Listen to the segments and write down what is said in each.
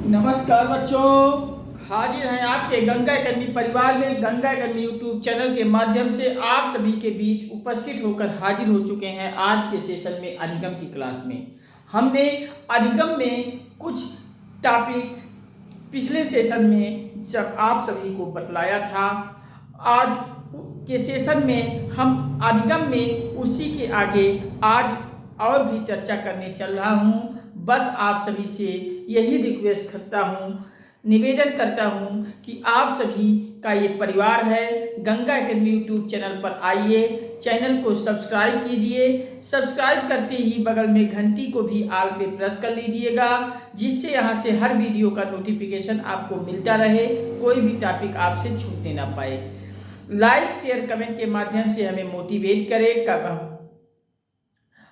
नमस्कार बच्चों, हाजिर हैं आपके गंगा अकेडमी परिवार में। गंगा अकेडमी यूट्यूब चैनल के माध्यम से आप सभी के बीच उपस्थित होकर हाजिर हो चुके हैं। आज के सेशन में अधिगम की क्लास में हमने अधिगम में कुछ टॉपिक पिछले सेशन में जब आप सभी को बतलाया था। आज के सेशन में हम अधिगम में उसी के आगे आज और भी चर्चा करने चल रहा हूँ। बस आप सभी से यही रिक्वेस्ट करता हूँ, निवेदन करता हूँ कि आप सभी का ये परिवार है। गंगा अकेडमी यूट्यूब चैनल पर आइए, चैनल को सब्सक्राइब कीजिए। सब्सक्राइब करते ही बगल में घंटी को भी ऑल पे प्रेस कर लीजिएगा, जिससे यहाँ से हर वीडियो का नोटिफिकेशन आपको मिलता रहे, कोई भी टॉपिक आपसे छूटने ना पाए। लाइक शेयर कमेंट के माध्यम से हमें मोटिवेट करें,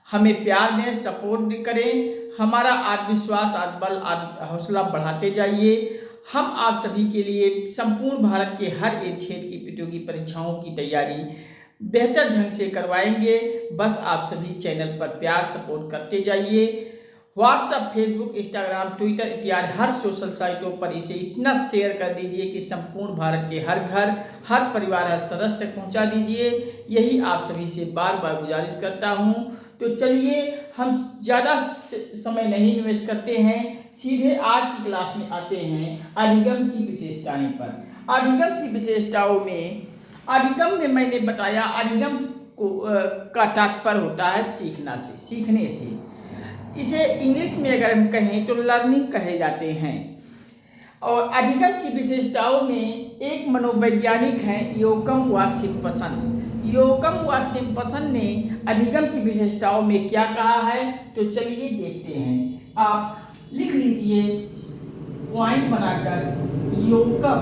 हमें प्यार दें, सपोर्ट करें। हमारा आत्मविश्वास, आत्मबल, हौसला बढ़ाते जाइए। हम आप सभी के लिए संपूर्ण भारत के हर एक क्षेत्र की प्रतियोगी परीक्षाओं की तैयारी बेहतर ढंग से करवाएंगे। बस आप सभी चैनल पर प्यार सपोर्ट करते जाइए। व्हाट्सएप, फेसबुक, इंस्टाग्राम, ट्विटर इत्यादि हर सोशल साइटों पर इसे इतना शेयर कर दीजिए कि संपूर्ण भारत के हर घर, हर परिवार, हर सदस्य तक पहुँचा दीजिए। यही आप सभी से बार बार गुजारिश करता हूँ। तो चलिए, हम ज़्यादा समय नहीं इन्वेस्ट करते हैं, सीधे आज की क्लास में आते हैं अधिगम की विशेषताएं पर। अधिगम की विशेषताओं में, अधिगम में मैंने बताया अधिगम को का तात्पर्य होता है सीखना से, सीखने से। इसे इंग्लिश में अगर हम कहें तो लर्निंग कहे जाते हैं। और अधिगम की विशेषताओं में एक मनोवैज्ञानिक हैं योकम वाशिंगटन। योकम वाशिंगटन ने अधिगम की विशेषताओं में क्या कहा है, तो चलिए देखते हैं। आप लिख लीजिए पॉइंट बनाकर, योकम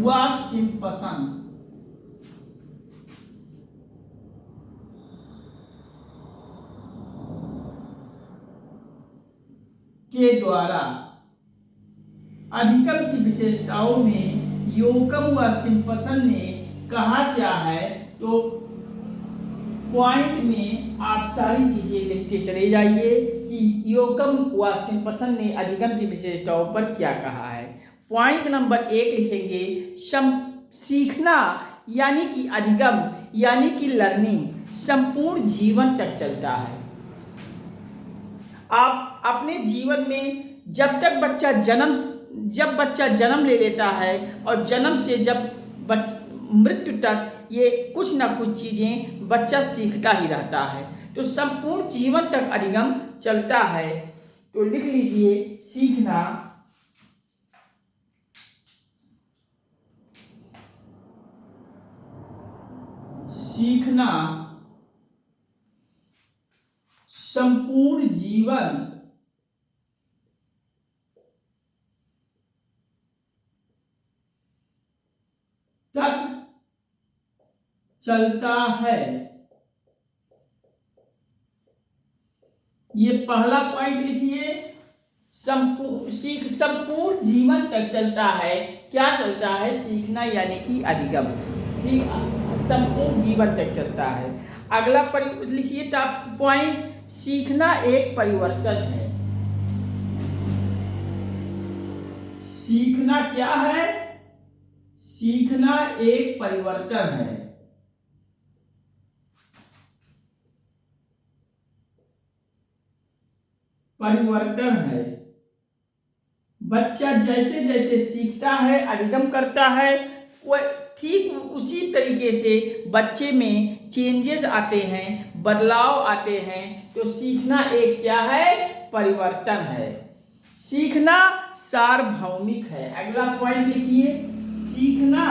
वाशिंगटन के द्वारा अधिगम की विशेषताओं में योकम वाशिंगटन ने कहा क्या है, तो पॉइंट में आप सारी चीजें लिखते चले जाइए कि योकम वाशिंगटन ने अधिगम की विशेषताओं पर क्या कहा है। पॉइंट नंबर 1 लिखेंगे सीखना यानी कि अधिगम यानी कि लर्निंग संपूर्ण जीवन तक चलता है। आप अपने जीवन में जब बच्चा जन्म ले लेता है और जन्म से जब मृत्यु तक ये कुछ ना कुछ चीज़ें बच्चा सीखता ही रहता है। तो संपूर्ण जीवन तक अधिगम चलता है। तो लिख लीजिए सीखना संपूर्ण जीवन तक चलता है। ये पहला पॉइंट लिखिए, संपूर्ण जीवन तक चलता है। क्या चलता है? सीखना यानी कि अधिगम संपूर्ण जीवन तक चलता है। अगला लिखिए टॉप पॉइंट, सीखना एक परिवर्तन है। सीखना क्या है? सीखना एक परिवर्तन है। परिवर्तन है। बच्चा जैसे जैसे सीखता है, अधिगम करता है, वह ठीक उसी तरीके से बच्चे में चेंजेस आते हैं, बदलाव आते हैं। तो सीखना एक क्या है? परिवर्तन है। सीखना सार्वभौमिक है। अगला पॉइंट लिखिए, सीखना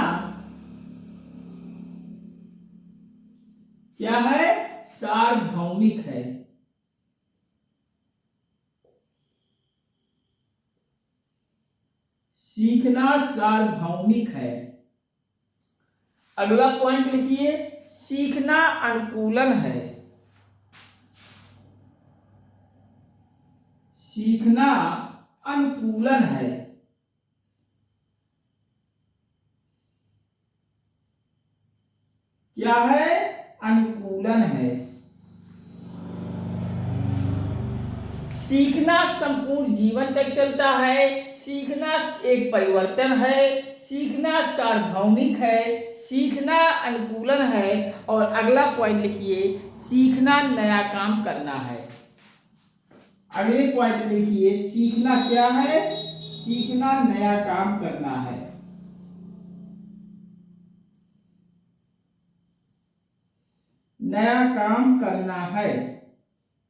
क्या है? सार्वभौमिक है। सीखना सार्वभौमिक है। अगला पॉइंट लिखिए, सीखना अनुकूलन है। सीखना अनुकूलन है। क्या है? अनुकूलन है। सीखना संपूर्ण जीवन तक चलता है, सीखना एक परिवर्तन है, सीखना सार्वभौमिक है, सीखना अनुकूलन है, और अगला पॉइंट लिखिए, सीखना नया काम करना है। अगले पॉइंट लिखिए, सीखना क्या है? सीखना नया काम करना है। नया काम करना है।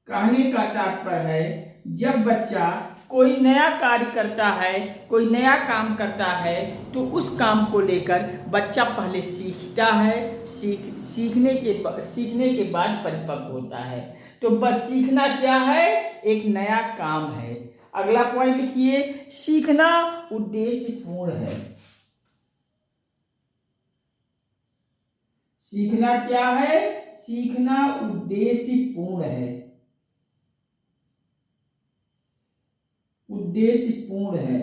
कहने का तात्पर्य है, जब बच्चा कोई नया कार्य करता है, कोई नया काम करता है, तो उस काम को लेकर बच्चा पहले सीखता है, सीखने के बाद परिपक्व होता है। तो बस सीखना क्या है? एक नया काम है। अगला पॉइंट लिखिए, सीखना उद्देश्यपूर्ण है। सीखना क्या है? सीखना उद्देश्यपूर्ण है। उद्देश्यपूर्ण है।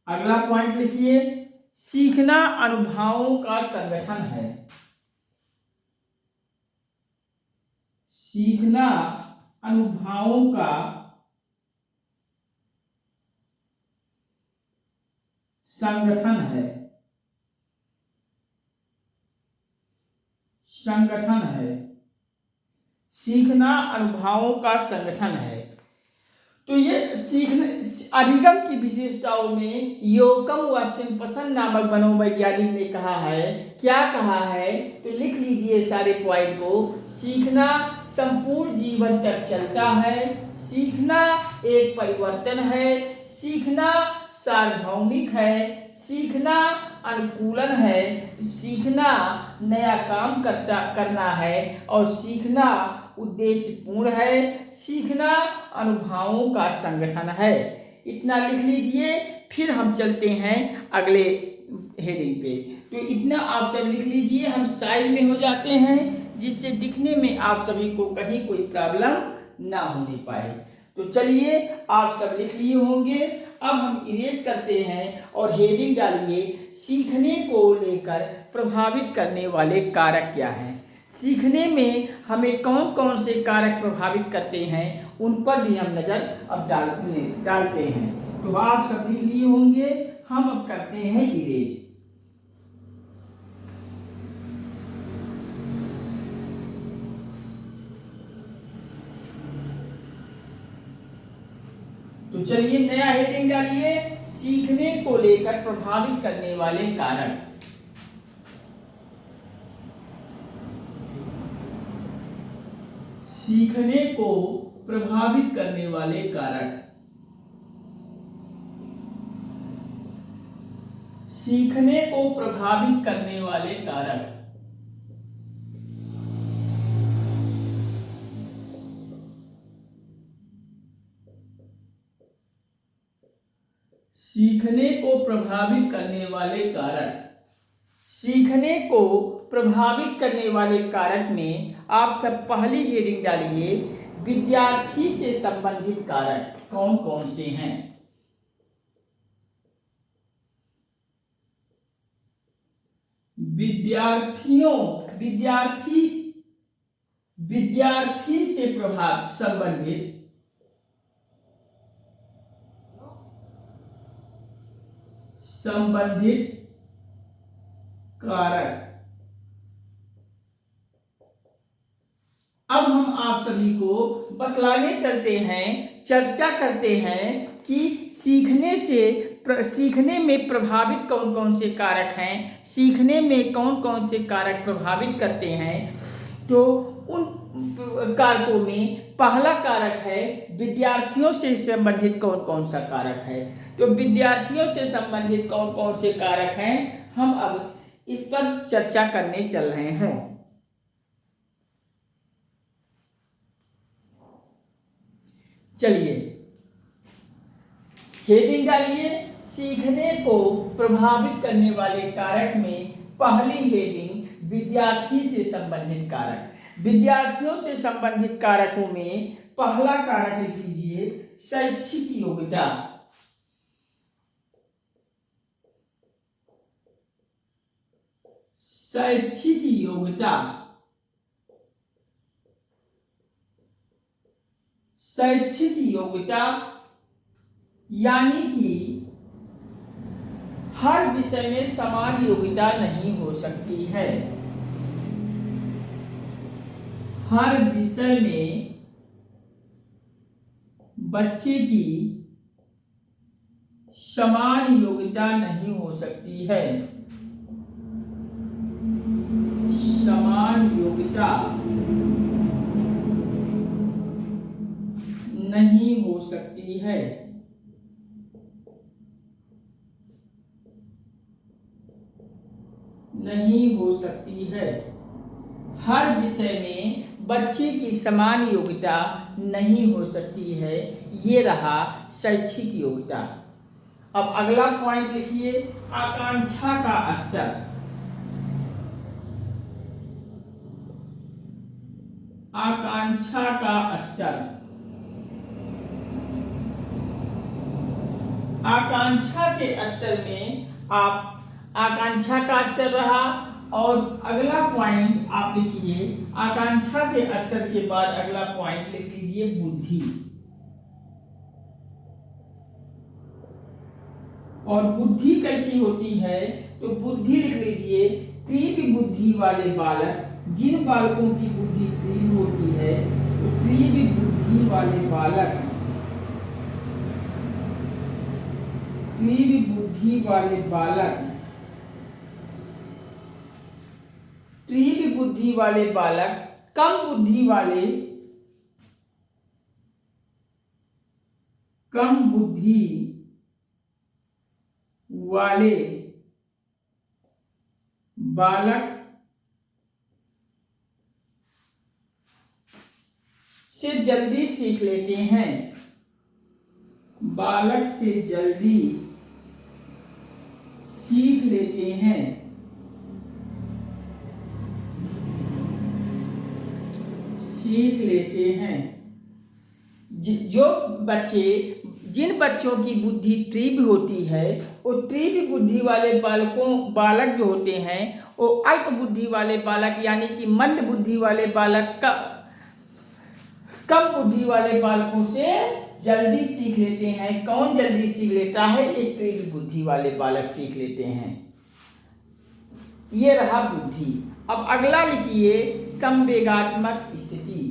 अगला पॉइंट लिखिए, सीखना अनुभवों का संगठन है। सीखना अनुभवों का संगठन है। संगठन है। सीखना अनुभवों का संगठन है। तो ये सीखने अधिगम की विशेषताओं में योकम व सिम्पसन नामक मनोवैज्ञानिक ने कहा है, क्या कहा है? तो लिख लीजिए सारे पॉइंट को। सीखना संपूर्ण जीवन तक चलता है, सीखना एक परिवर्तन है, सीखना सार्वभौमिक है, सीखना अनुकूलन है, सीखना नया काम करना है, और सीखना उद्देश्यपूर्ण है, सीखना अनुभवों का संगठन है। इतना लिख लीजिए, फिर हम चलते हैं अगले हेडिंग पे। तो इतना आप सब लिख लीजिए, हम साइड में हो जाते हैं, जिससे दिखने में आप सभी को कहीं कोई प्रॉब्लम ना होने पाए। तो चलिए, आप सब लिख लिए होंगे। अब हम इरेज करते हैं और हेडिंग डालिए, सीखने को लेकर प्रभावित करने वाले कारक क्या हैं। सीखने में हमें कौन कौन से कारक प्रभावित करते हैं, उन पर भी हम नज़र अब डालते हैं। तो आप सब लिख लिए होंगे, हम अब करते हैं इरेज। तो चलिए, नया हेडिंग डालिए, सीखने को लेकर प्रभावित करने वाले कारक। सीखने को प्रभावित करने वाले कारक। सीखने को प्रभावित करने वाले कारक। सीखने को प्रभावित करने वाले कारक। सीखने को प्रभावित करने वाले कारक में आप सब पहली हेडिंग डालिए, विद्यार्थी से संबंधित कारक कौन कौन से हैं। विद्यार्थी से संबंधित कारक। अब हम आप सभी को बतलाने चलते हैं, चर्चा करते हैं कि सीखने में प्रभावित कौन कौन से कारक हैं, सीखने में कौन कौन से कारक प्रभावित करते हैं। तो उन कारकों में पहला कारक है, विद्यार्थियों से संबंधित कौन कौन सा कारक है। तो विद्यार्थियों से संबंधित कौन कौन से कारक हैं, हम अब इस पर चर्चा करने चल रहे हैं। चलिए, हेडिंग डालिए, सीखने को प्रभावित करने वाले कारक में पहली हेडिंग, विद्यार्थी से संबंधित कारक। विद्यार्थियों से संबंधित कारकों में पहला कारक लिख लीजिए, शैक्षिक योग्यता। शैक्षिक योग्यता। शैक्षिक योग्यता यानी कि हर विषय में समान योग्यता नहीं हो सकती है। हर विषय में बच्चे की समान योग्यता नहीं हो सकती है। समान योग्यता नहीं हो सकती है। नहीं हो सकती है। हर विषय में बच्चे की समान योग्यता नहीं हो सकती है। ये रहा शैक्षिक योग्यता। अब अगला पॉइंट लिखिए, आकांक्षा का स्तर। आकांक्षा का स्तर। आकांक्षा के स्तर में आप आकांक्षा का स्तर रहा, और अगला पॉइंट आप लिखिए, आकांक्षा के स्तर के बाद अगला पॉइंट लिख लीजिए बुद्धि। और बुद्धि कैसी होती है, तो बुद्धि लिख लीजिए, तीव्र बुद्धि वाले बालक, जिन बालकों की बुद्धि तीव्र होती है, तो तीव्र बुद्धि वाले बालक, तीव्र बुद्धि वाले बालक, तीव्र बुद्धि वाले बालक कम बुद्धि वाले, कम बुद्धि वाले बालक से जल्दी सीख लेते हैं। बालक से जल्दी सीख लेते हैं। सीख लेते हैं। जो बच्चे, जिन बच्चों की बुद्धि तीव्र होती है, वो तीव्र बुद्धि वाले बालक जो होते हैं, वो अल्प बुद्धि वाले बालक यानी कि मंद बुद्धि वाले बालक का कम बुद्धि वाले बालकों से जल्दी सीख लेते हैं। कौन जल्दी सीख लेता है? एक तीव्र बुद्धि वाले बालक सीख लेते हैं। ये रहा बुद्धि। अब अगला लिखिए, संवेगात्मक स्थिति।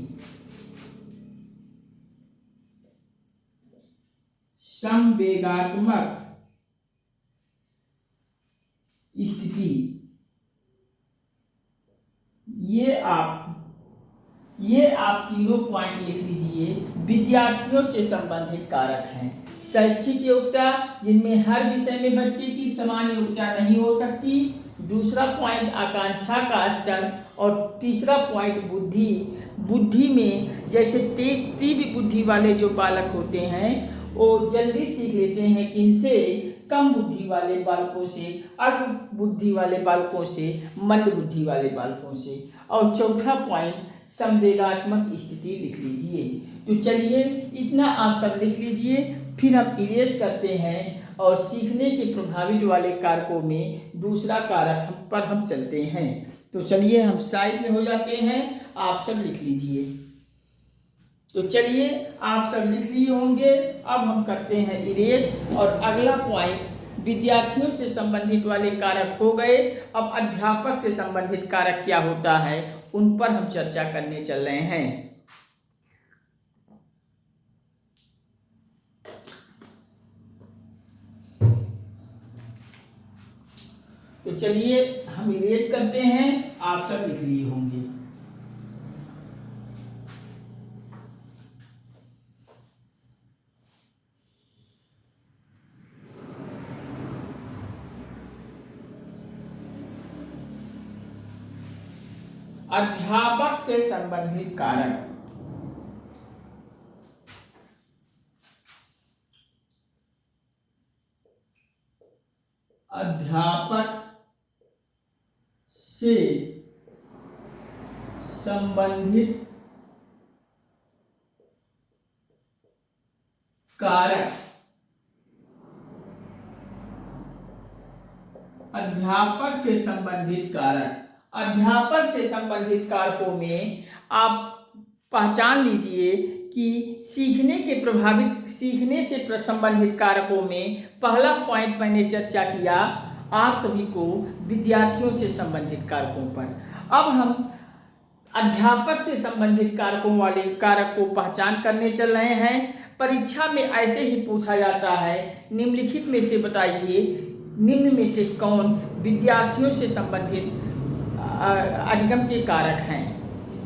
संवेगात्मक स्थिति, ये आप तीनों पॉइंट लिख लीजिए। विद्यार्थियों से संबंधित कारक हैं। शैक्षिक योग्यता, जिनमें हर विषय में बच्चे की समान योग्यता नहीं हो सकती। दूसरा पॉइंट आकांक्षा का स्तर, और तीसरा पॉइंट बुद्धि। बुद्धि में जैसे तीव्र बुद्धि वाले जो बालक होते हैं, वो जल्दी सीख लेते हैं किनसे? कम बुद्धि वाले बालकों से, अल्प बुद्धि वाले बालकों से, मंद बुद्धि वाले बालकों से। और चौथा पॉइंट संवेगात्मक स्थिति लिख लीजिए। तो चलिए, इतना आप सब लिख लीजिए, फिर हम इरेज करते हैं और सीखने के प्रभावित वाले कारकों में दूसरा कारक पर हम चलते हैं। तो चलिए, हम साइड में हो जाते हैं, आप सब लिख लीजिए। तो चलिए, आप सब लिख लिए होंगे। अब हम करते हैं इरेज, और अगला पॉइंट विद्यार्थियों से संबंधित वाले कारक हो गए। अब अध्यापक से संबंधित कारक क्या होता है, उन पर हम चर्चा करने चल रहे हैं। तो चलिए, हम इरेज करते हैं, आप सब लिख लिए होंगे। अध्यापक से संबंधित कारक। अध्यापक से संबंधित कारक। अध्यापक से संबंधित कारक। अध्यापक से संबंधित कारकों में आप पहचान लीजिए कि सीखने से संबंधित कारकों में पहला पॉइंट मैंने चर्चा किया आप सभी को विद्यार्थियों से संबंधित कारकों पर। अब हम अध्यापक से संबंधित कारकों वाले कारक को पहचान करने चल रहे हैं। परीक्षा में ऐसे ही पूछा जाता है, निम्नलिखित में से बताइए, निम्न में से कौन विद्यार्थियों से संबंधित अधिगम के कारक हैं,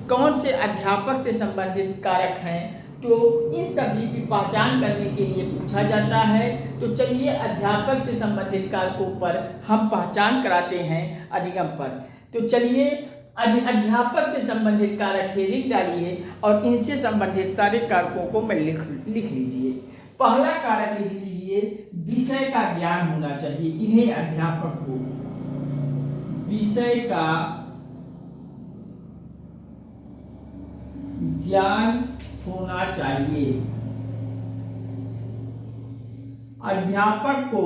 कौन से अध्यापक से संबंधित कारक हैं। तो इन सभी की पहचान करने के लिए पूछा जाता है। तो चलिए अध्यापक से संबंधित कारकों पर हम पहचान कराते हैं अधिगम पर। तो चलिए अध्यापक से संबंधित कारक हेडिंग डालिए और इनसे संबंधित सारे कारकों को मैं लिख लीजिए। पहला कारक लिख लीजिए, विषय का ज्ञान होना चाहिए। इन्हें अध्यापक को विषय का ज्ञान होना चाहिए। अध्यापक को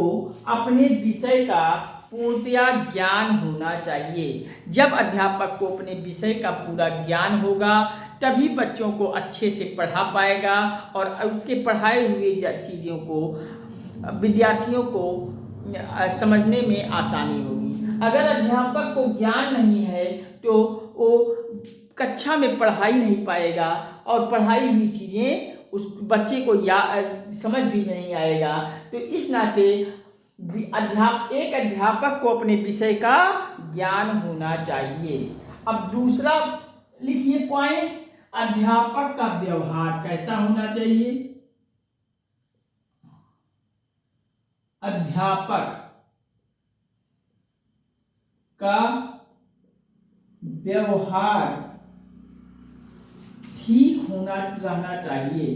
अपने विषय का पूर्णतया ज्ञान होना चाहिए। जब अध्यापक को अपने विषय का पूरा ज्ञान होगा तभी बच्चों को अच्छे से पढ़ा पाएगा और उसके पढ़ाए हुए चीज़ों को विद्यार्थियों को समझने में आसानी होगी। अगर अध्यापक को ज्ञान नहीं है तो वो कक्षा में पढ़ाई नहीं पाएगा और पढ़ाई हुई चीज़ें उस बच्चे को समझ भी नहीं आएगा। तो इस नाते एक अध्यापक को अपने विषय का ज्ञान होना चाहिए। अब दूसरा लिखिए पॉइंट, अध्यापक का व्यवहार कैसा होना चाहिए। अध्यापक का व्यवहार ठीक रहना चाहिए।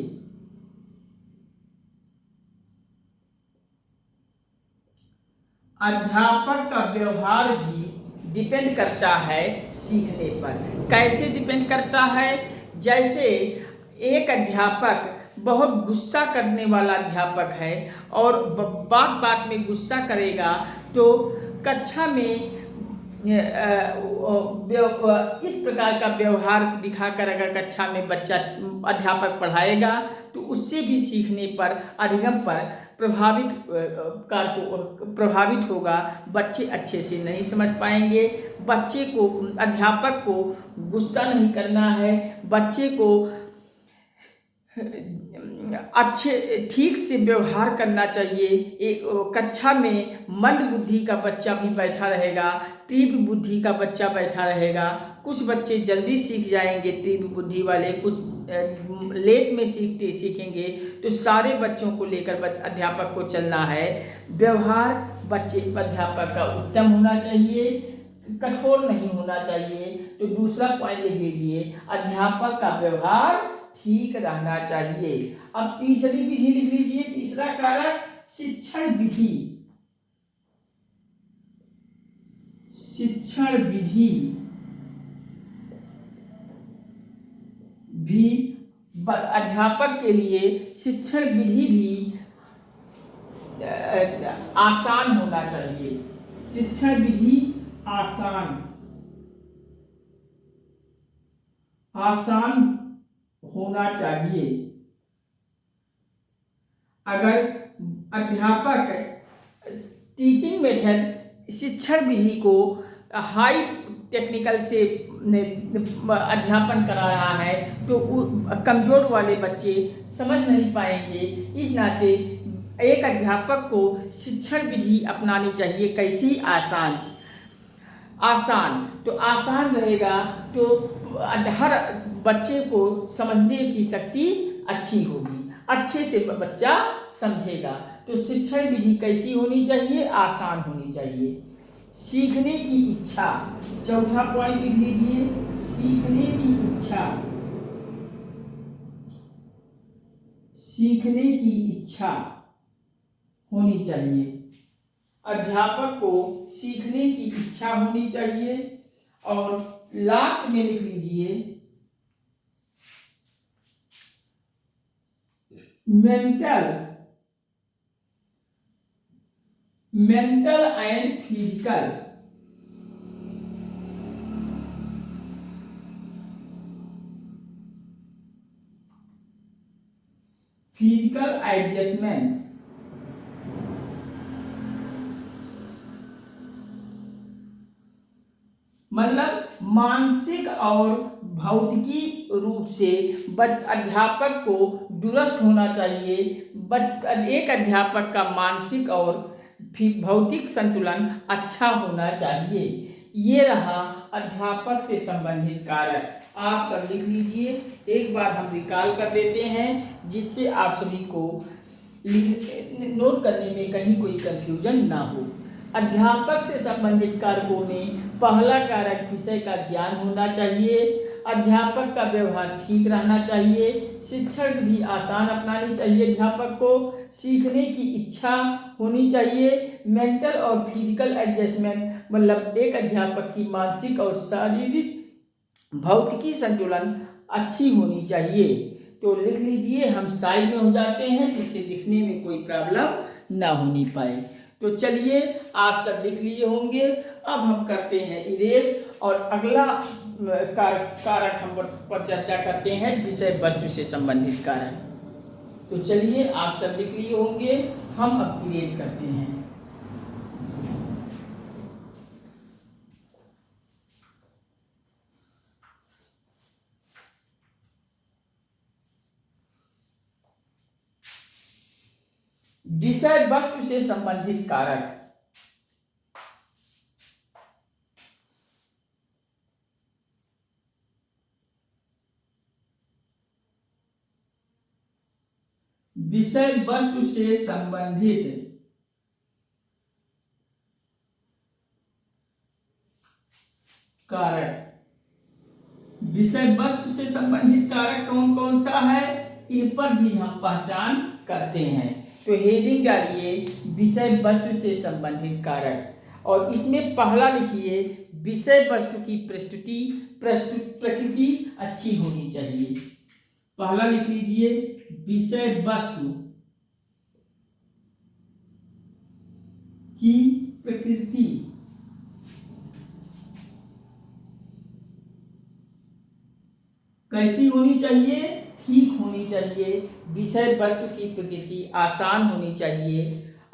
अध्यापक का व्यवहार भी डिपेंड करता है सीखने पर। कैसे डिपेंड करता है? जैसे एक अध्यापक बहुत गुस्सा करने वाला अध्यापक है और बात बात में गुस्सा करेगा तो कक्षा में इस प्रकार का व्यवहार दिखाकर अगर कक्षा में बच्चा अध्यापक पढ़ाएगा तो उससे भी सीखने पर अधिगम पर प्रभावित होगा। बच्चे अच्छे से नहीं समझ पाएंगे। बच्चे को अध्यापक को गुस्सा नहीं करना है, बच्चे को ठीक से व्यवहार करना चाहिए। एक कक्षा में मंद बुद्धि का बच्चा भी बैठा रहेगा, तीव्र बुद्धि का बच्चा बैठा रहेगा। कुछ बच्चे जल्दी सीख जाएंगे तीव्र बुद्धि वाले, कुछ लेट में सीखेंगे। तो सारे बच्चों को लेकर अध्यापक को चलना है। व्यवहार अध्यापक का उत्तम होना चाहिए, कठोर नहीं होना चाहिए। तो दूसरा पॉइंट लिख लीजिए, अध्यापक का व्यवहार ठीक रहना चाहिए। अब तीसरी विधि लिख लीजिए, तीसरा कारक शिक्षण विधि। शिक्षण विधि भी अध्यापक के लिए शिक्षण विधि भी आसान होना चाहिए। शिक्षण विधि आसान होना चाहिए। अगर अध्यापक टीचिंग मेथड शिक्षण विधि को हाई टेक्निकल से अध्यापन करा रहा है तो कमजोर वाले बच्चे समझ नहीं पाएंगे। इस नाते एक अध्यापक को शिक्षण विधि अपनानी चाहिए। कैसी? आसान तो आसान रहेगा तो हर बच्चे को समझने की शक्ति अच्छी होगी, अच्छे से बच्चा समझेगा। तो शिक्षण विधि कैसी होनी चाहिए? आसान होनी चाहिए। सीखने की इच्छा, चौथा पॉइंट लिख लीजिए, सीखने की इच्छा। सीखने की इच्छा होनी चाहिए। अध्यापक को सीखने की इच्छा होनी चाहिए। और लास्ट में लिख लीजिए, mental and physical physical adjustment, मतलब मानसिक और भौतिकी रूप से अध्यापक को दुरुस्त होना चाहिए। एक अध्यापक का मानसिक और भौतिक संतुलन अच्छा होना चाहिए। ये रहा अध्यापक से संबंधित कारक। आप सब लिख लीजिए, एक बार हम रिकॉल कर देते हैं जिससे आप सभी को नोट करने में कहीं कोई कंफ्यूजन ना हो। अध्यापक से संबंधित कारकों में पहला कारक विषय का ज्ञान होना चाहिए, अध्यापक का व्यवहार ठीक रहना चाहिए, शिक्षण विधि आसान अपनानी चाहिए, अध्यापक को सीखने की इच्छा होनी चाहिए, मेंटल और फिजिकल एडजस्टमेंट मतलब एक अध्यापक की मानसिक और शारीरिक भौतिकी संतुलन अच्छी होनी चाहिए। तो लिख लीजिए, हम साइड में हो जाते हैं जिससे लिखने में कोई प्रॉब्लम ना होनी पाए। तो चलिए, आप सब लिख लिए होंगे। अब हम करते हैं इरेज और अगला कारक हम पर चर्चा करते हैं विषय वस्तु से संबंधित कारक। तो चलिए, आप सब लिख लिए होंगे, हम अब इरेज करते हैं। विषय वस्तु से संबंधित कारक। विषय वस्तु से संबंधित कारक। विषय वस्तु से संबंधित कारक कौन कौन सा है, इन पर भी हम पहचान करते हैं। तो हेडिंग डालिए विषय वस्तु से संबंधित कारक और इसमें पहला लिखिए विषय वस्तु की प्रकृति अच्छी होनी चाहिए। पहला लिख लीजिए विषय वस्तु की प्रकृति कैसी होनी चाहिए, ठीक होनी चाहिए। विषय वस्तु की प्रकृति आसान होनी चाहिए।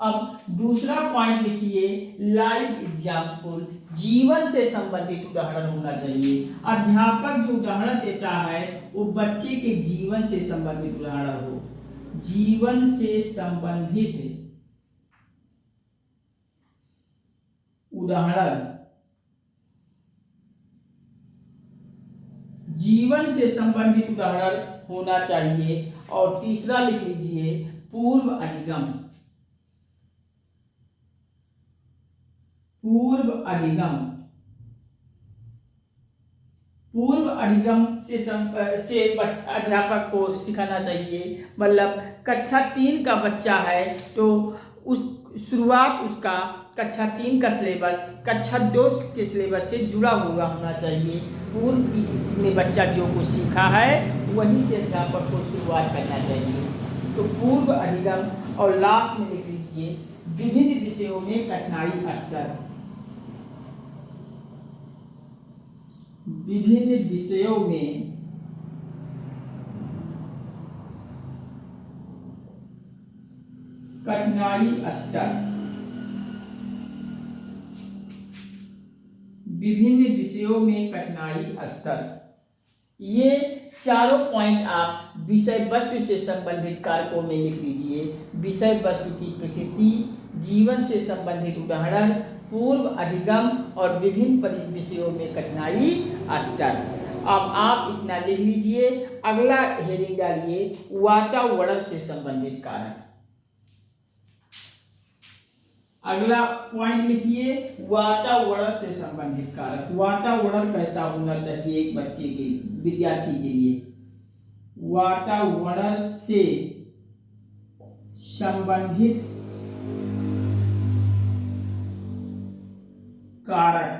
अब दूसरा पॉइंट लिखिए लाइव एग्जाम्पल, जीवन से संबंधित उदाहरण होना चाहिए। अध्यापक जो उदाहरण देता है वो बच्चे के जीवन से संबंधित उदाहरण हो, जीवन से संबंधित उदाहरण, जीवन से संबंधित उदाहरण होना चाहिए। और तीसरा लिख लीजिए पूर्व अधिगम, पूर्व अधिगम, पूर्व अधिगम से अध्यापक को सिखाना चाहिए। मतलब कक्षा 3 का बच्चा है तो उस शुरुआत उसका कक्षा 3 का सिलेबस कक्षा 2 के सिलेबस से जुड़ा हुआ होना चाहिए। पूर्व में बच्चा जो कुछ सीखा है वहीं से अध्यापक को शुरुआत करना चाहिए। तो पूर्व अधिगम और लास्ट में लिख लीजिए विभिन्न विषयों में कठिनाई स्तर, विभिन्न विषयों में कठिनाई स्तर, विभिन्न विषयों में कठिनाई स्तर। ये चारों पॉइंट आप विषय वस्तु से संबंधित कारकों में लिख लीजिए। विषय वस्तु की प्रकृति, जीवन से संबंधित उदाहरण, पूर्व अधिगम और विभिन्न विषयों में कठिनाई स्तर। अब आप इतना लिख लीजिए। अगला हेडिंग डालिए वातावरण से संबंधित कारक। अगला पॉइंट लिखिए वातावरण से संबंधित कारक। वातावरण कैसा होना चाहिए एक बच्चे के, विद्यार्थी के लिए। वातावरण से संबंधित कारक,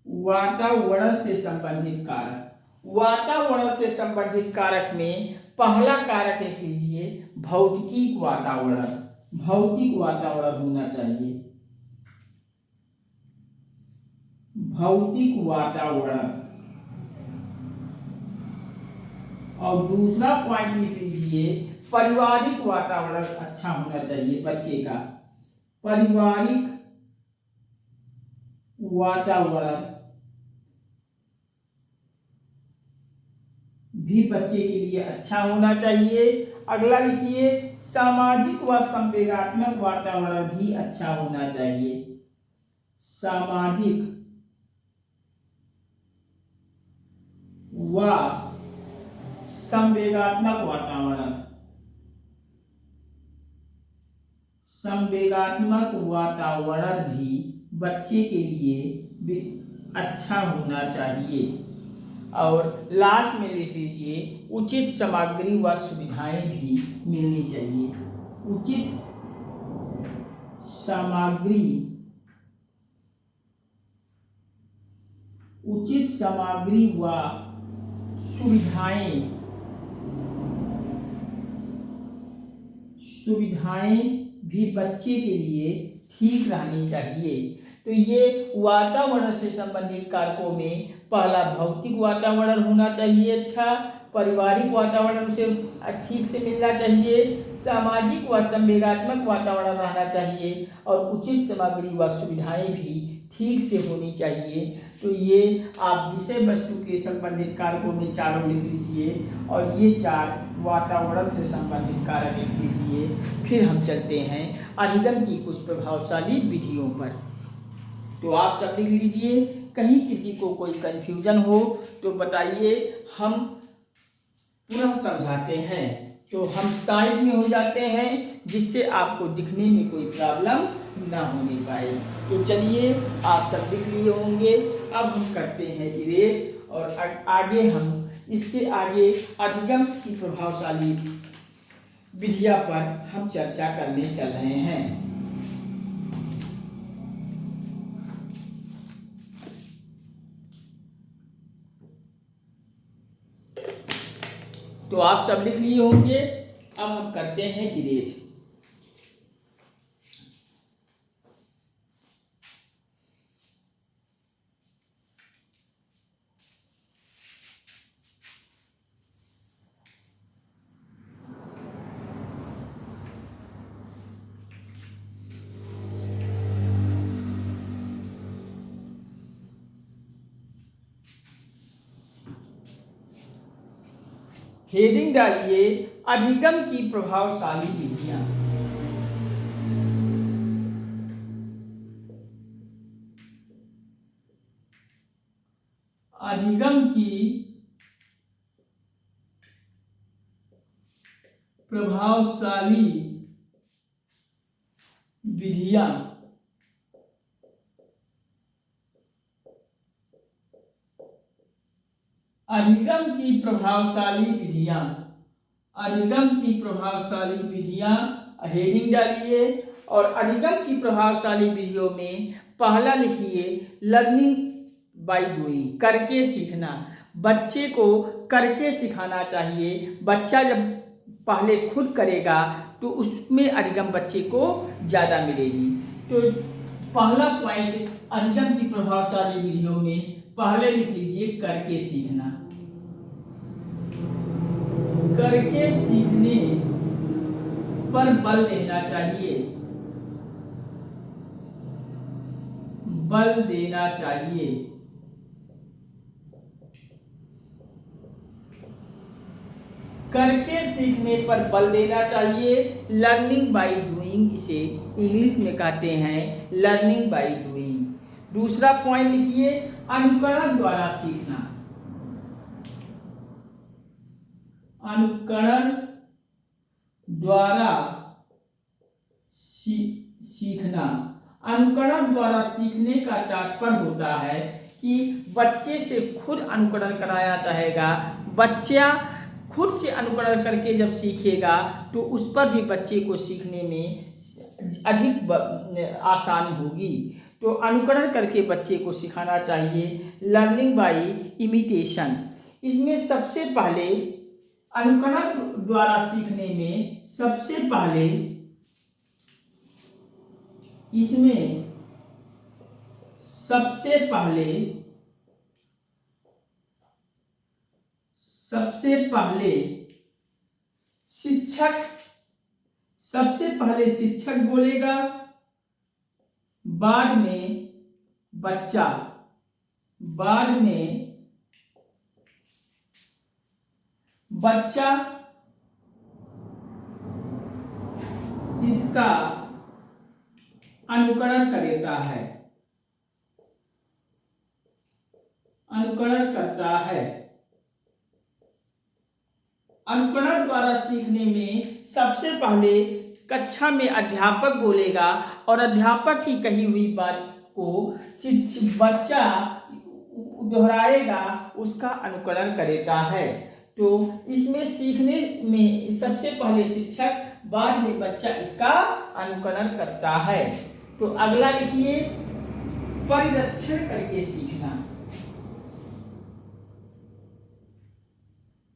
वातावरण से संबंधित कारक। वातावरण से संबंधित कारक में पहला कारक लिख लीजिए भौतिक वातावरण, भौतिक वातावरण होना चाहिए। भौतिक वातावरण, और दूसरा पॉइंट लिख लीजिए, पारिवारिक वातावरण अच्छा होना चाहिए बच्चे का। पारिवारिक वातावरण भी बच्चे के लिए अच्छा होना चाहिए। अगला लिखिए, सामाजिक व संवेगात्मक वातावरण भी अच्छा होना चाहिए। सामाजिक व संवेगात्मक वातावरण, संवेगात्मक वातावरण भी बच्चे के लिए अच्छा होना चाहिए। और लास्ट में लिख लीजिए, उचित सामग्री व सुविधाएं भी मिलनी चाहिए। उचित सामग्री, उचित सामग्री व सुविधाएं, सुविधाएं भी बच्चे के लिए ठीक रहनी चाहिए। तो ये वातावरण से संबंधित कारकों में पहला भौतिक वातावरण होना चाहिए अच्छा, पारिवारिक वातावरण उसे ठीक से मिलना चाहिए, सामाजिक व संवेगात्मक वातावरण रहना चाहिए और उचित सामग्री व सुविधाएं भी ठीक से होनी चाहिए। तो ये आप विषय वस्तु के संबंधित कारकों में चारों लिख लीजिए और ये चार वातावरण से संबंधित कारक लिख लीजिए। फिर हम चलते हैं अधिगम की कुछ प्रभावशाली विधियों पर। तो आप सब लिख लीजिए, कहीं किसी को कोई कन्फ्यूजन हो तो बताइए, हम पुनः समझाते हैं। तो हम साइड में हो जाते हैं जिससे आपको दिखने में कोई प्रॉब्लम ना होने पाए। तो चलिए, आप सब लिख लिए होंगे। अब हम करते हैं इरेज और आगे हम इसके आगे अधिगम की प्रभावशाली विधियां पर हम चर्चा करने चल रहे हैं। तो आप सब लिख लिए होंगे। अब हम करते हैं इरेज। हेडिंग डालिए, अधिगम की प्रभावशाली विधियां। अधिगम की प्रभावशाली विधियां। अधिगम की प्रभावशाली विधियां, अधिगम की प्रभावशाली विधियां, हेडिंग डालिए। और अधिगम की प्रभावशाली विधियों में पहला लिखिए, लर्निंग बाय डूइंग, करके सीखना। बच्चे को करके सिखाना चाहिए। बच्चा जब पहले खुद करेगा तो उसमें अधिगम बच्चे को ज़्यादा मिलेगी। तो पहला पॉइंट अधिगम की प्रभावशाली विधियों में पहले लिख लीजिए, करके सीखना। करके सीखने पर बल देना चाहिए, बल देना चाहिए। करके सीखने पर बल देना चाहिए। लर्निंग बाय डूइंग, इसे इंग्लिश में कहते हैं लर्निंग बाय डूइंग। दूसरा पॉइंट लिखिए, अनुकरण द्वारा सीखना। अनुकरण द्वारा सीखना। अनुकरण द्वारा सीखने का तात्पर्य होता है कि बच्चे से खुद अनुकरण कराया जाएगा। बच्चा खुद से अनुकरण करके जब सीखेगा तो उस पर भी बच्चे को सीखने में अधिक आसानी होगी। तो अनुकरण करके बच्चे को सिखाना चाहिए। लर्निंग बाय इमिटेशन, इसमें सबसे पहले अनुकरण द्वारा सीखने में सबसे पहले इसमें सबसे पहले सबसे पहले शिक्षक बोलेगा, बाद में बच्चा, इसका अनुकरण करता है, अनुकरण द्वारा सीखने में सबसे पहले कक्षा में अध्यापक बोलेगा और अध्यापक की कही हुई बात को बच्चा दोहराएगा, उसका अनुकरण करता है। तो इसमें सीखने में सबसे पहले शिक्षक, बाद में बच्चा इसका अनुकरण करता है। तो अगला लिखिए, परिरक्षण करके सीखना।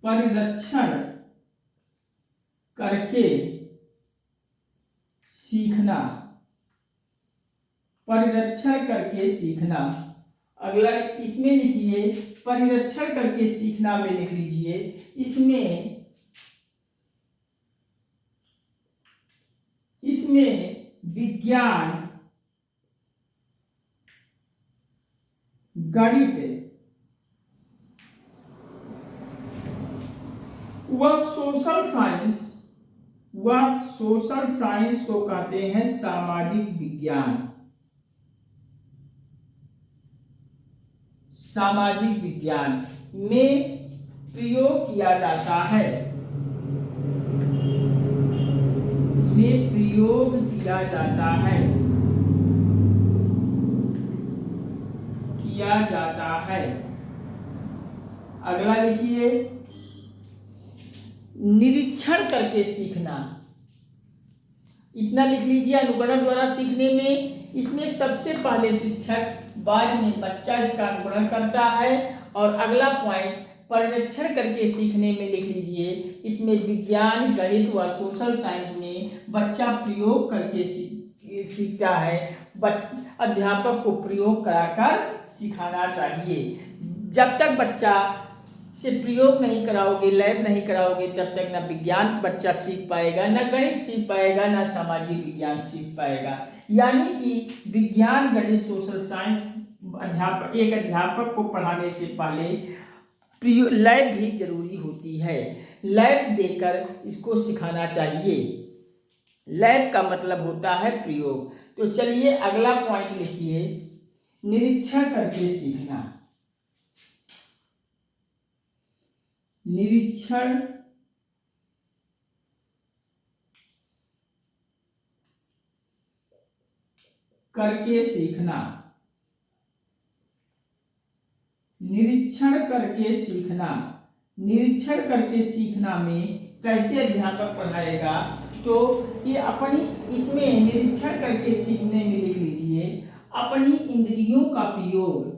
परिरक्षण करके सीखना, परिरक्षण करके सीखना। अगला इसमें लिखिए, परिरक्षण करके सीखना में लिख लीजिए, इसमें विज्ञान, गणित व सोशल साइंस को कहते हैं सामाजिक विज्ञान। सामाजिक विज्ञान में प्रयोग किया जाता है, किया जाता है। अगला लिखिए, निरीक्षण करके सीखना। इतना लिख लीजिए, अनुकरण द्वारा सीखने में इसमें सबसे पहले शिक्षक, बाद में बच्चा इसका अनुकरण करता है। और अगला पॉइंट, परिरक्षण करके सीखने में लिख लीजिए, इसमें विज्ञान, गणित व सोशल साइंस में बच्चा प्रयोग करके सीखता है। अध्यापक को प्रयोग कराकर सिखाना चाहिए। जब तक बच्चा से प्रयोग नहीं कराओगे, लैब नहीं कराओगे, तब तक ना विज्ञान बच्चा सीख पाएगा, ना गणित सीख पाएगा, ना सामाजिक विज्ञान सीख पाएगा। यानी कि विज्ञान, गणित, सोशल साइंस एक अध्यापक को पढ़ाने से पहले लैब भी जरूरी होती है। लैब देकर इसको सिखाना चाहिए। लैब का मतलब होता है प्रयोग। तो चलिए अगला पॉइंट लिखिए, निरीक्षण करके सीखना। निरीक्षण करके सीखना। निरीक्षण करके सीखना। निरीक्षण करके सीखना में कैसे अध्यापक पढ़ाएगा, तो ये अपनी इसमें निरीक्षण करके सीखने में लिख लीजिए, अपनी इंद्रियों का प्रयोग,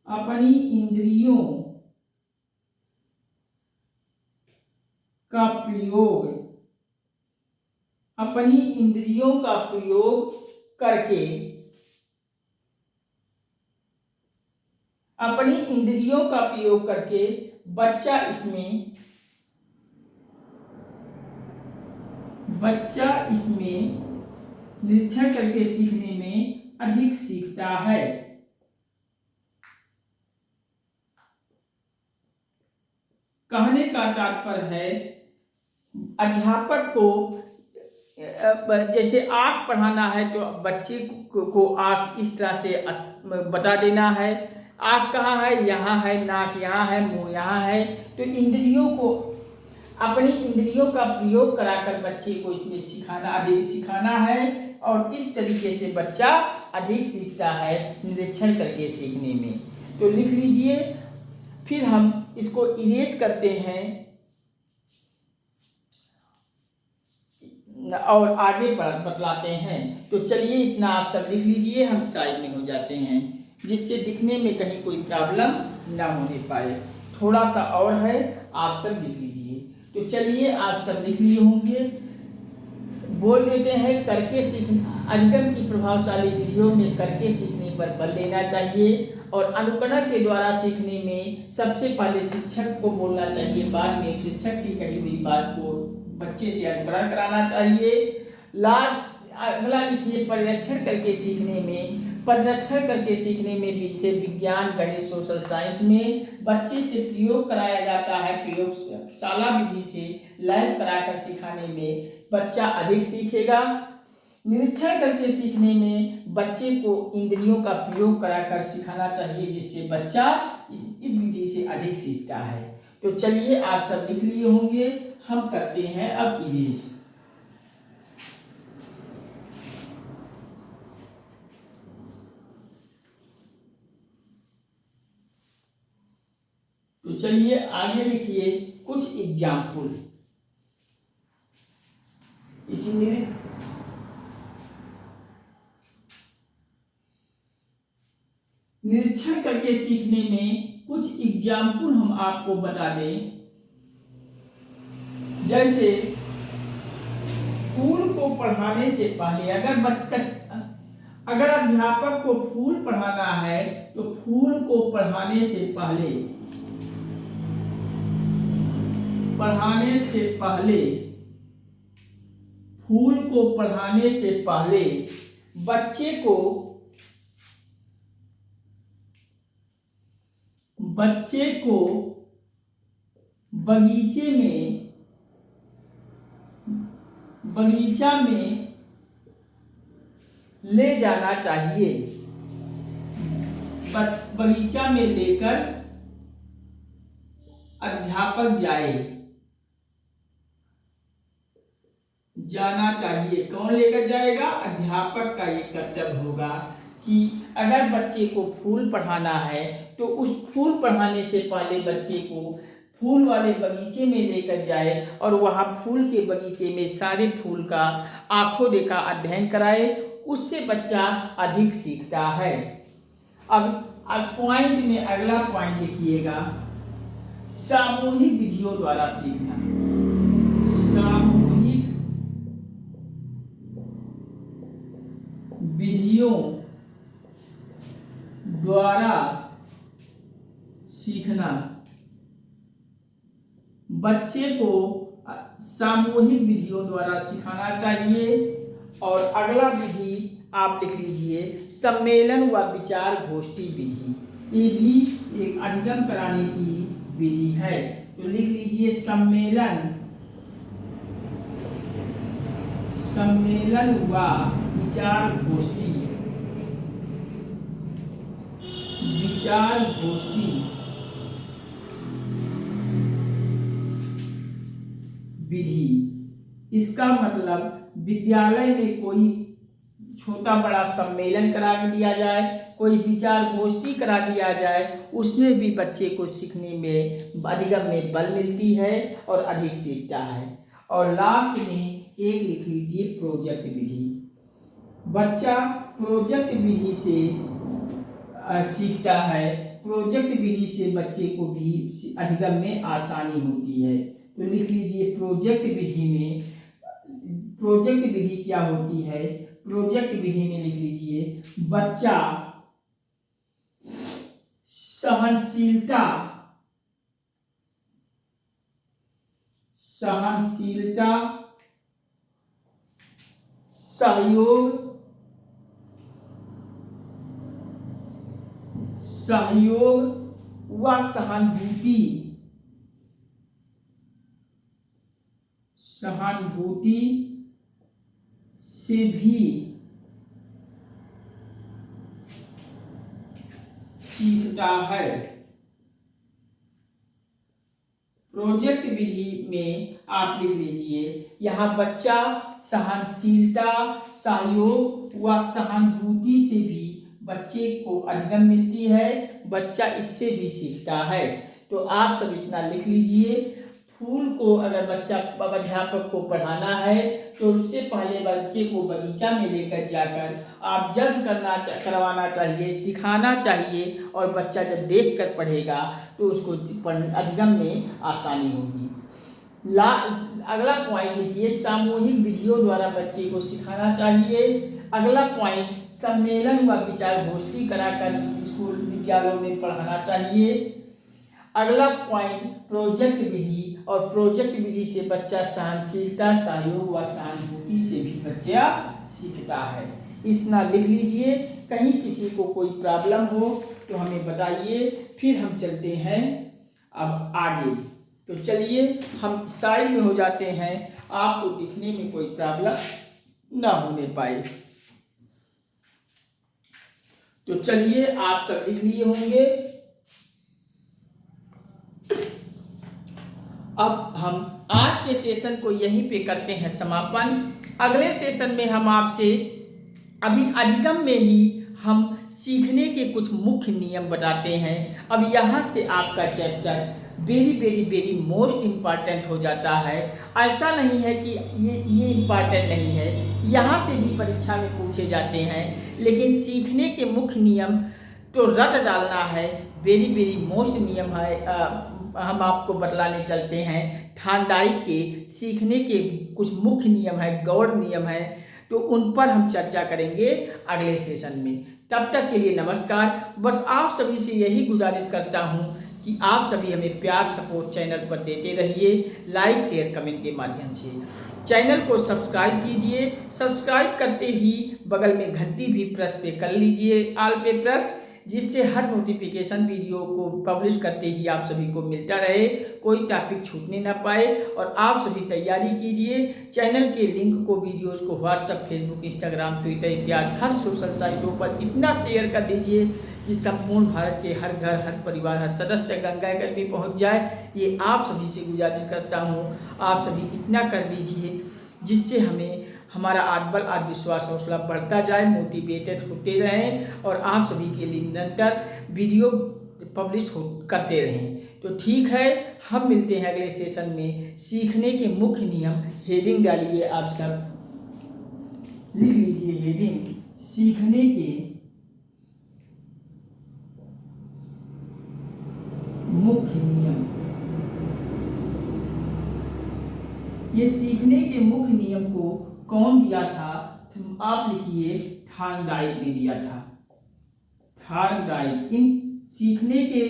अपनी इंद्रियों का प्रयोग, अपनी इंद्रियों का प्रयोग करके, अपनी इंद्रियों का प्रयोग करके बच्चा इसमें निरीक्षण करके सीखने में अधिक सीखता है। कहने का तात्पर्य है, अध्यापक को जैसे आँख पढ़ाना है तो बच्चे को आँख इस तरह से बता देना है, आँख कहाँ है, यहाँ है, नाक यहाँ है, मुंह यहाँ है। तो इंद्रियों को, अपनी इंद्रियों का प्रयोग कराकर बच्चे को इसमें अधिक सिखाना है, और इस तरीके से बच्चा अधिक सीखता है निरीक्षण करके सीखने में। तो लिख लीजिए, फिर हम इसको इरेज करते हैं और आगे बतलाते हैं। तो चलिए इतना आप सब लिख लीजिए, हम साइड में हो जाते हैं, जिससे दिखने में कहीं कोई प्रॉब्लम ना होने पाए। थोड़ा सा और है, आप सब लिख लीजिए। तो चलिए आप सब लिख लिए होंगे, बोल देते हैं करके सीखना। अधिगम की प्रभावशाली विधियों में करके सीखने पर बल देना चाहिए। और अनुकरण के द्वारा सीखने में सबसे पहले शिक्षक को बोलना चाहिए, बाद में शिक्षक की कही हुई बात को बच्चे से अनुकरण कराना चाहिए। लास्ट अगला लिखिए परिरक्षण करके सीखने में। परिरक्षण करके सीखने में विषय विज्ञान, गणित, सोशल साइंस में बच्चे से प्रयोग कराया जाता है। प्रयोगशाला विधि से लैब कराकर सिखाने में बच्चा अधिक सीखेगा। निरीक्षण करके सीखने में बच्चे को इंद्रियों का प्रयोग कराकर सिखाना चाहिए, जिससे बच्चा इस विधि से अधिक सीखता है। तो चलिए आप सब लिख लिए होंगे, हम करते हैं अब इरेज। तो चलिए आगे लिखिए कुछ एग्जाम्पल। इसी निरीक्षण करके सीखने में कुछ एग्जाम्पल हम आपको बता दें। जैसे फूल को पढ़ाने से पहले अगर अध्यापक को फूल पढ़ाना है तो फूल को पढ़ाने से पहले फूल को पढ़ाने से पहले बच्चे को बगीचा में ले जाना चाहिए। बगीचा में लेकर अध्यापक जाना चाहिए। कौन लेकर जाएगा? अध्यापक का ये कर्तव्य होगा कि अगर बच्चे को फूल पढ़ाना है तो उस फूल पढ़ाने से पहले बच्चे को फूल वाले बगीचे में लेकर जाए और वहाँ फूल के बगीचे में सारे फूल का आंखों देखा अध्ययन कराए। उससे बच्चा अधिक सीखता है। अब पॉइंट में अगला पॉइंट लिखिएगा, सामूहिक विधियों द्वारा सीखना। सामूहिक विधियों द्वारा सीखना। बच्चे को सामूहिक विधियों द्वारा सिखाना चाहिए। और अगला विधि आप लिख लीजिए सम्मेलन व विचार गोष्ठी विधि। ये भी एक अधिगम कराने की विधि है। तो लिख लीजिए सम्मेलन व विचार गोष्ठी विधि। इसका मतलब विद्यालय में कोई छोटा बड़ा सम्मेलन करा दिया जाए, कोई विचार गोष्ठी करा दिया जाए, उसमें भी बच्चे को सीखने में अधिगम में बल मिलती है और अधिक सीखता है। और लास्ट में एक लिख लीजिए प्रोजेक्ट विधि। बच्चा प्रोजेक्ट विधि से सीखता है। प्रोजेक्ट विधि से बच्चे को भी अधिगम में आसानी होती है। तो लिख लीजिए प्रोजेक्ट विधि क्या होती है? प्रोजेक्ट विधि में लिख लीजिए बच्चा सहनशीलता, सहयोग व सहानुभूति से भी सीखता है। प्रोजेक्ट विधि में आप लिख लीजिए यहाँ बच्चा सहनशीलता, सहयोग व सहानुभूति से भी बच्चे को अधिगम मिलती है। बच्चा इससे भी सीखता है। तो आप सब इतना लिख लीजिए। फूल को अगर बच्चा अध्यापक को पढ़ाना है तो उससे पहले बच्चे को बगीचा में लेकर जाकर आप जल्द करवाना चाहिए, दिखाना चाहिए। और बच्चा जब देख कर पढ़ेगा तो उसको अधिगम में आसानी होगी। अगला पॉइंट लिखिए सामूहिक विधियों द्वारा बच्चे को सिखाना चाहिए। अगला पॉइंट, सम्मेलन व विचार गोष्ठी कराकर स्कूल विद्यालयों में पढ़ाना चाहिए। अगला पॉइंट, प्रोजेक्ट विधि, और प्रोजेक्ट विधि से बच्चा सहनशीलता, सहयोग व सहानुभूति से भी बच्चा सीखता है। इतना लिख लीजिए। कहीं किसी को कोई प्रॉब्लम हो तो हमें बताइए, फिर हम चलते हैं अब आगे। तो चलिए हम साइड में हो जाते हैं, आपको दिखने में कोई प्रॉब्लम ना होने पाए। तो चलिए आप सब लिख लिए होंगे। अब हम आज के सेशन को यहीं पे करते हैं समापन। अगले सेशन में हम आपसे अभी अधिगम में ही हम सीखने के कुछ मुख्य नियम बताते हैं। अब यहाँ से आपका chapter very very very most important हो जाता है। ऐसा नहीं है कि ये इम्पॉर्टेंट नहीं है, यहाँ से भी परीक्षा में पूछे जाते हैं, लेकिन सीखने के मुख्य नियम तो रट डालना है। वेरी वेरी मोस्ट नियम है। हम आपको बतलाने चलते हैं। थानदाई के सीखने के कुछ मुख्य नियम है, गौड़ नियम है, तो उन पर हम चर्चा करेंगे अगले सेशन में। तब तक के लिए नमस्कार। बस आप सभी से यही गुजारिश करता हूँ कि आप सभी हमें प्यार सपोर्ट चैनल पर देते रहिए, लाइक शेयर कमेंट के माध्यम से। चैनल को सब्सक्राइब कीजिए। सब्सक्राइब करते ही बगल में घंटी भी प्रेस पे कर लीजिए, ऑल पे प्रेस, जिससे हर नोटिफिकेशन वीडियो को पब्लिश करते ही आप सभी को मिलता रहे, कोई टॉपिक छूटने ना पाए। और आप सभी तैयारी कीजिए। चैनल के लिंक को, वीडियोस को व्हाट्सएप, फेसबुक, इंस्टाग्राम, ट्विटर इत्यादि हर सोशल साइटों पर इतना शेयर कर दीजिए कि संपूर्ण भारत के हर घर, हर परिवार, हर सदस्य तक गंगा एकेडमी पहुँच जाए। ये आप सभी से गुजारिश करता हूँ। आप सभी इतना कर दीजिए जिससे हमें हमारा आत्मबल, आत्मविश्वास, हौसला बढ़ता जाए, मोटिवेटेड होते रहें और आप सभी के लिए निरंतर वीडियो पब्लिश करते रहें। तो ठीक है, हम मिलते हैं अगले सेशन में। सीखने के मुख्य नियम, हेडिंग डालिए, आप सब लिख लीजिए हेडिंग, सीखने के मुख्य नियम। ये सीखने के मुख्य नियम को कौन दिया था? आप लिखिए, थार्नडाइक ने दिया था। थार्नडाइक। इन सीखने के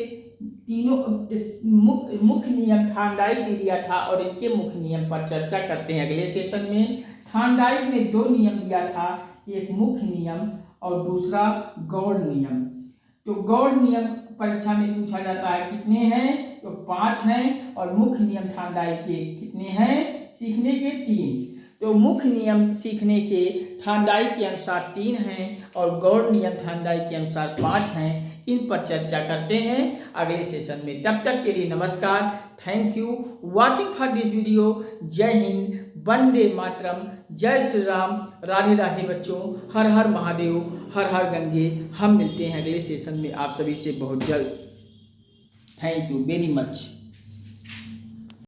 तीनों मुख्य नियम थार्नडाइक ने दिया था और इनके मुख्य नियम पर चर्चा करते हैं अगले सेशन में। थार्नडाइक ने 2 नियम दिया था, एक मुख्य नियम और दूसरा गौड़ नियम। तो गौड़ नियम परीक्षा में पूछा जाता है, कितने हैं? तो 5 हैं। और मुख्य नियम थार्नडाइक के कितने हैं? सीखने के 3। तो मुख्य नियम सीखने के थार्नडाइक के अनुसार 3 हैं और गौड़ नियम थार्नडाइक के अनुसार 5 हैं। इन पर चर्चा करते हैं अगले सेशन में। तब तक के लिए नमस्कार। Thank you watching for this video. जय हिंद, वंदे मातरम, जय श्री राम, राधे राधे बच्चों, हर हर महादेव, हर हर गंगे। हम मिलते हैं अगले सेशन में आप सभी से बहुत जल्द। Thank you very much.